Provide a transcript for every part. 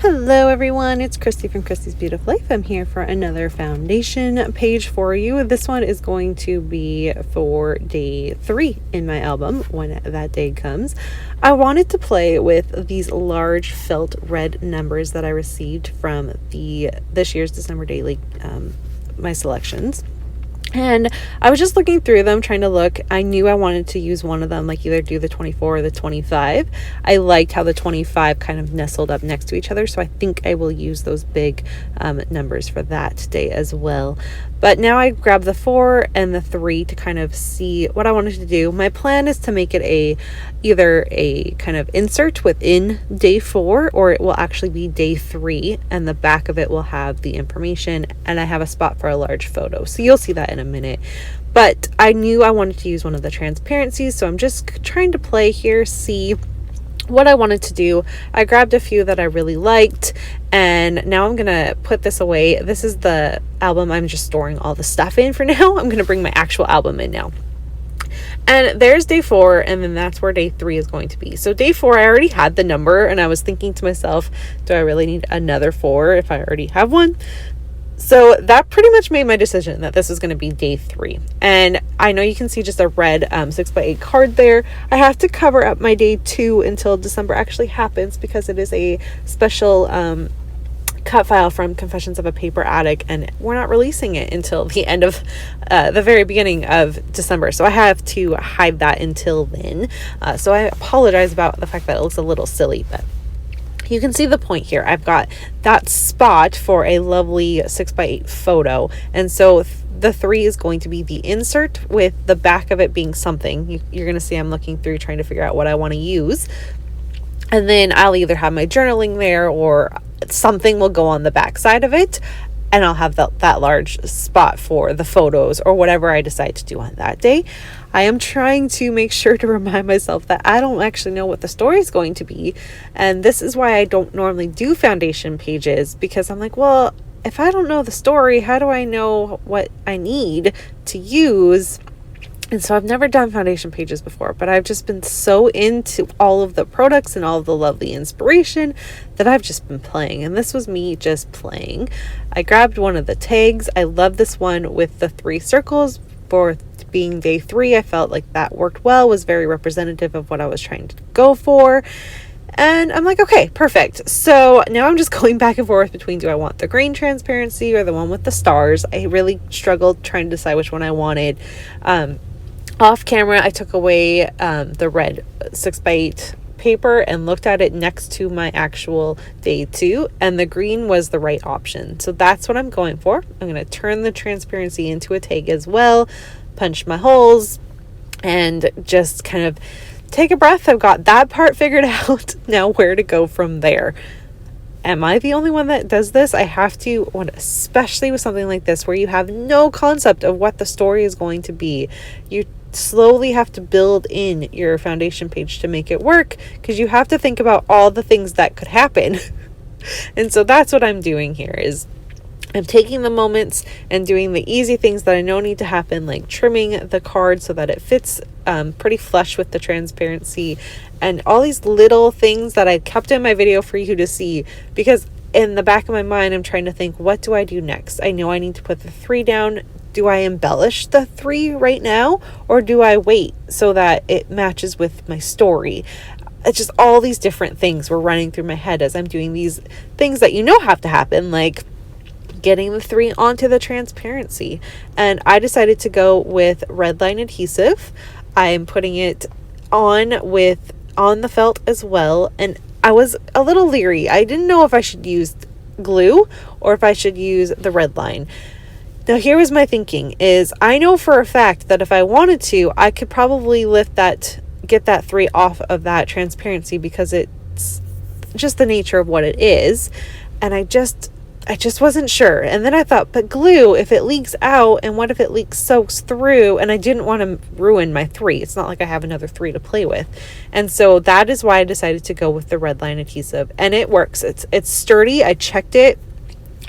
Hello everyone, it's Christy from Christy's Beautiful Life. I'm here for another foundation page for you. This one is going to be for day 3 in my album when that day comes. I wanted to play with these large felt red numbers that I received from this year's December Daily, my selections. And I was just looking through them, trying to look. I knew I wanted to use one of them, like either do the 24 or the 25. I liked how the 25 kind of nestled up next to each other, so I think I will use those big numbers for that day as well. But now I grabbed the 4 and the 3 to kind of see what I wanted to do. My plan is to make it either a kind of insert within day 4, or it will actually be day 3, and the back of it will have the information, and I have a spot for a large photo. So you'll see that in a minute. But I knew I wanted to use one of the transparencies, so I'm just trying to play here, see what I wanted to do. I grabbed a few that I really liked, and now I'm gonna put this away. This is the album I'm just storing all the stuff in for now. I'm gonna bring my actual album in now. And there's day 4, and then that's where day 3 is going to be. So day 4, I already had the number, and I was thinking to myself, do I really need another 4 if I already have one? So that pretty much made my decision that this is going to be day 3. And I know you can see just a red 6x8 card there. I have to cover up my day 2 until December actually happens, because it is a special cut file from Confessions of a Paper Addict, and we're not releasing it until the end of the very beginning of December. So I have to hide that until then. So I apologize about the fact that it looks a little silly, but you can see the point here. I've got that spot for a lovely 6x8 photo. And so the 3 is going to be the insert, with the back of it being something. You're going to see I'm looking through trying to figure out what I want to use. And then I'll either have my journaling there, or something will go on the back side of it. And I'll have that large spot for the photos, or whatever I decide to do on that day. I am trying to make sure to remind myself that I don't actually know what the story is going to be. And this is why I don't normally do foundation pages, because I'm like, well, if I don't know the story, how do I know what I need to use? And so I've never done foundation pages before, but I've just been so into all of the products and all of the lovely inspiration that I've just been playing. And this was me just playing. I grabbed one of the tags. I love this one with the 3 circles for being day 3. I felt like that worked well, was very representative of what I was trying to go for. And I'm like, okay, perfect. So now I'm just going back and forth between, do I want the green transparency or the one with the stars? I really struggled trying to decide which one I wanted. Off camera, I took away the red 6x8 paper and looked at it next to my actual day 2, and the green was the right option. So that's what I'm going for. I'm going to turn the transparency into a tag as well, punch my holes, and just kind of take a breath. I've got that part figured out. Now where to go from there. Am I the only one that does this? I have to, especially with something like this where you have no concept of what the story is going to be. You slowly have to build in your foundation page to make it work, because you have to think about all the things that could happen. And so that's what I'm doing here, is I'm taking the moments and doing the easy things that I know need to happen, like trimming the card so that it fits pretty flush with the transparency, and all these little things that I kept in my video for you to see, because in the back of my mind, I'm trying to think, what do I do next? I know I need to put the 3 down. Do I embellish the 3 right now, or do I wait so that it matches with my story? It's just all these different things were running through my head as I'm doing these things that have to happen, like getting the 3 onto the transparency. And I decided to go with red line adhesive. I'm putting it on the felt as well, and I was a little leery. I didn't know if I should use glue or if I should use the red line. Now here was my thinking, is I know for a fact that if I wanted to, I could probably get that 3 off of that transparency, because it's just the nature of what it is. And I just wasn't sure. And then I thought, but glue, if it leaks out, and what if it soaks through? And I didn't want to ruin my 3. It's not like I have another 3 to play with. And so that is why I decided to go with the red line adhesive. And it works. It's sturdy. I checked it.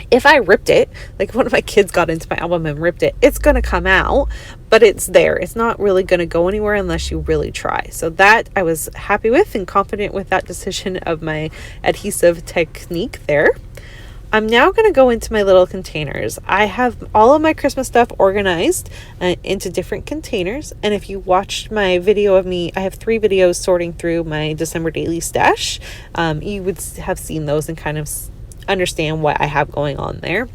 If I ripped it, like if one of my kids got into my album and ripped it, it's going to come out, but it's there. It's not really going to go anywhere unless you really try. So that I was happy with and confident with that decision of my adhesive technique there. I'm now going to go into my little containers. I have all of my Christmas stuff organized into different containers. And if you watched my video of me, I have 3 videos sorting through my December daily stash. You would have seen those and kind of understand what I have going on there.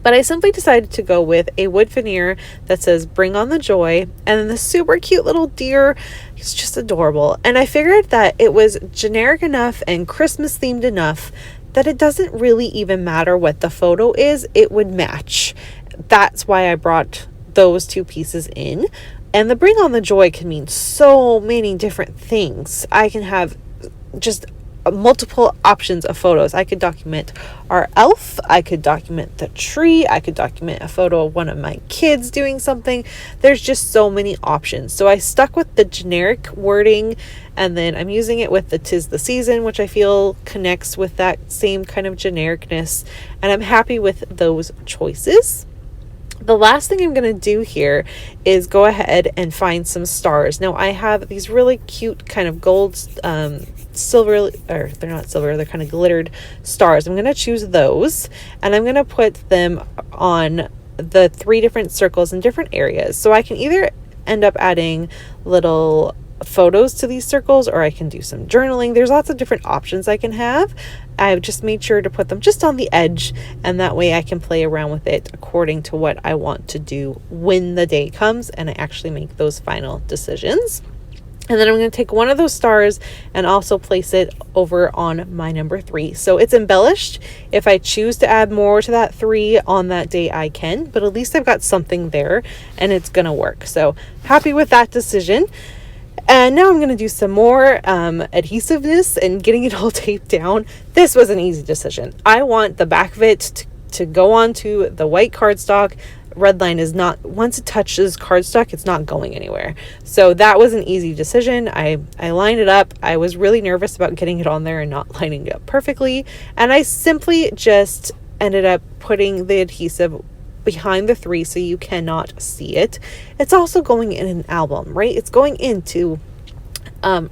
But I simply decided to go with a wood veneer that says "Bring on the Joy," and then the super cute little deer. It's just adorable. And I figured that it was generic enough and Christmas themed enough that it doesn't really even matter what the photo is, it would match. That's why I brought those 2 pieces in. And the "Bring on the Joy" can mean so many different things. I can have just multiple options of photos. I could document our elf, I could document the tree, I could document a photo of one of my kids doing something. There's just so many options. So I stuck with the generic wording, and then I'm using it with the "'Tis the Season," which I feel connects with that same kind of genericness, and I'm happy with those choices. The last thing I'm going to do here is go ahead and find some stars. Now I have these really cute kind of gold, silver, or they're not silver, they're kind of glittered stars. I'm going to choose those, and I'm going to put them on the 3 different circles in different areas. So I can either end up adding little photos to these circles, or I can do some journaling. There's lots of different options I can have. I've just made sure to put them just on the edge, and that way I can play around with it according to what I want to do when the day comes and I actually make those final decisions. And then I'm going to take one of those stars and also place it over on my number 3. So it's embellished. If I choose to add more to that 3 on that day, I can, but at least I've got something there and it's going to work. So happy with that decision. And now I'm going to do some more adhesiveness and getting it all taped down. This was an easy decision. I want the back of it to go onto the white cardstock. Redline is not, once it touches cardstock, it's not going anywhere. So that was an easy decision. I lined it up. I was really nervous about getting it on there and not lining it up perfectly. And I simply just ended up putting the adhesive behind the 3 so you cannot see it. It's also going in an album, right? It's going into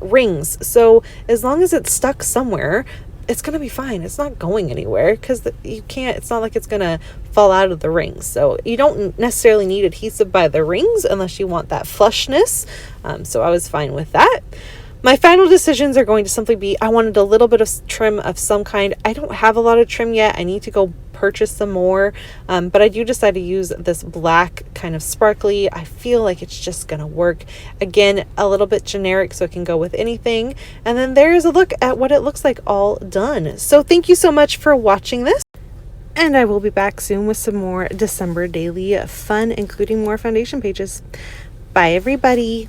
rings. So as long as it's stuck somewhere, it's going to be fine. It's not going anywhere because you can't, it's not like it's going to fall out of the rings. So you don't necessarily need adhesive by the rings unless you want that flushness. So I was fine with that. My final decisions are going to simply be, I wanted a little bit of trim of some kind. I don't have a lot of trim yet. I need to go purchase some more, but I do decide to use this black kind of sparkly. I feel like it's just gonna work. Again, a little bit generic, so it can go with anything. And then there's a look at what it looks like all done. So thank you so much for watching this, and I will be back soon with some more December daily fun, including more foundation pages. Bye everybody.